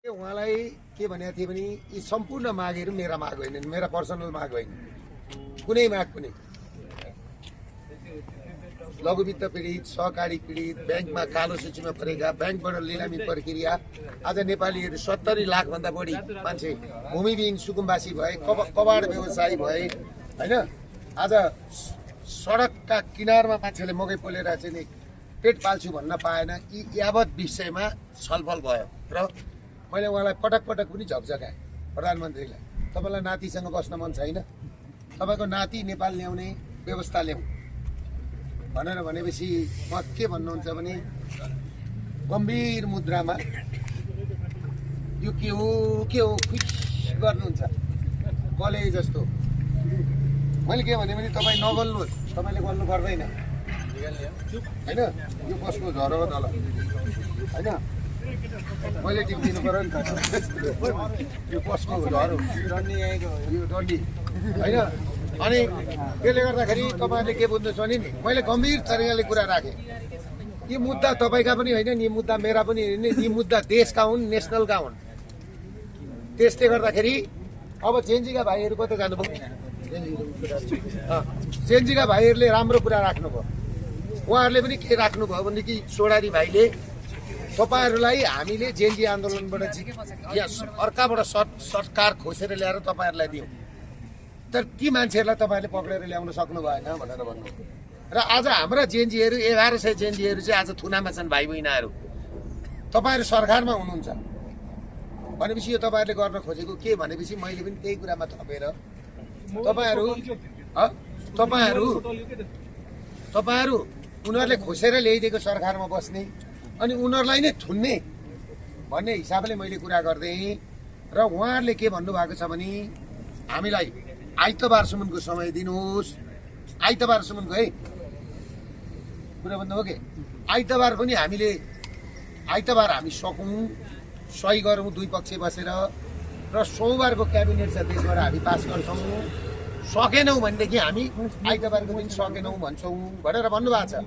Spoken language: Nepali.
उहाँलाई के भनेको थिएँ भने यी सम्पूर्ण मागहरू मेरा माग होइनन्, मेरा पर्सनल माग होइन, कुनै माग पनि। लघुवित्त पीडित, सहकारी पीडित, ब्याङ्कमा कालो सूचीमा परेका, ब्याङ्कबाट लिलामी प्रक्रिया, आज नेपालीहरू 70 लाखभन्दा बढी मान्छे भूमिविहीन सुकुम्बासी भए, कबाड व्यवसायी भए होइन। आज सडकका किनारमा मान्छेले मकै पोलेर चाहिँ नि पेट पाल्छु भन्न पाएन। यी यावत विषयमा छलफल भयो र मैले उहाँलाई पटक पटक पनि झकझकाएँ प्रधानमन्त्रीलाई, तपाईँलाई नातिसँग बस्न मन छैन, तपाईँको नाति नेपाल ल्याउने व्यवस्था ल्याउँ भनेर भनेपछि म के भन्नुहुन्छ भने गम्भीर मुद्रामा यो के हो खुस गर्नुहुन्छ कले जस्तो। मैले के भने तपाईँ नगल्नुहोस्, तपाईँले गर्नु पर्दैन होइन। यो कसको झरो हो तल होइन, मैले टिपिदिनु पर्यो नि त। यो कसको झरो, यो डन्डी होइन। अनि त्यसले गर्दाखेरि तपाईँहरूले के बुझ्नुहोस् भने नि मैले गम्भीर तरिकाले कुरा राखेँ। यी मुद्दा तपाईँका पनि होइन, यी मुद्दा मेरा पनि होइन, यी मुद्दा देशका हुन्, नेसनलका हुन्। त्यसले गर्दाखेरि अब जेएनजीका भाइहरू कता जानुभयो? जेएनजीका भाइहरूले राम्रो कुरा राख्नुभयो। उहाँहरूले पनि के राख्नुभयो भनेदेखि सोडारी भाइले तपाईँहरूलाई हामीले जेएनजी आन्दोलनबाट यहाँ अर्काबाट सरकार खोसेर ल्याएर तपाईँहरूलाई दियौँ, तर ती मान्छेहरूलाई तपाईँहरूले पक्रेर ल्याउन सक्नु भएन भनेर भन्नु। र आज हाम्रा जेएनजीहरू 1100 जेएनजीहरू चाहिँ आज थुनामा छन् भाइ बहिनीहरू। तपाईँहरू सरकारमा हुनुहुन्छ भनेपछि यो तपाईँहरूले गर्न खोजेको के भनेपछि मैले पनि त्यही कुरामा थपेर तपाईँहरू उनीहरूले खोसेर ल्याइदिएको सरकारमा बस्ने अनि उनीहरूलाई नै थुन्ने भन्ने हिसाबले मैले कुरा गर्देँ। र उहाँहरूले के भन्नुभएको छ भने हामीलाई आइतबारसम्मको समय दिनुहोस्। आइतबारसम्मको है कुरा भन्नुभयो कि आइतबार पनि आइतबार हामी सकौँ, सही गरौँ दुई पक्ष बसेर, र सोमबारको क्याबिनेट छ त्यसबाट हामी पास गर्छौँ। सकेनौँ भनेदेखि हामी आइतबारको दिन सकेनौँ भन्छौँ भनेर भन्नुभएको छ।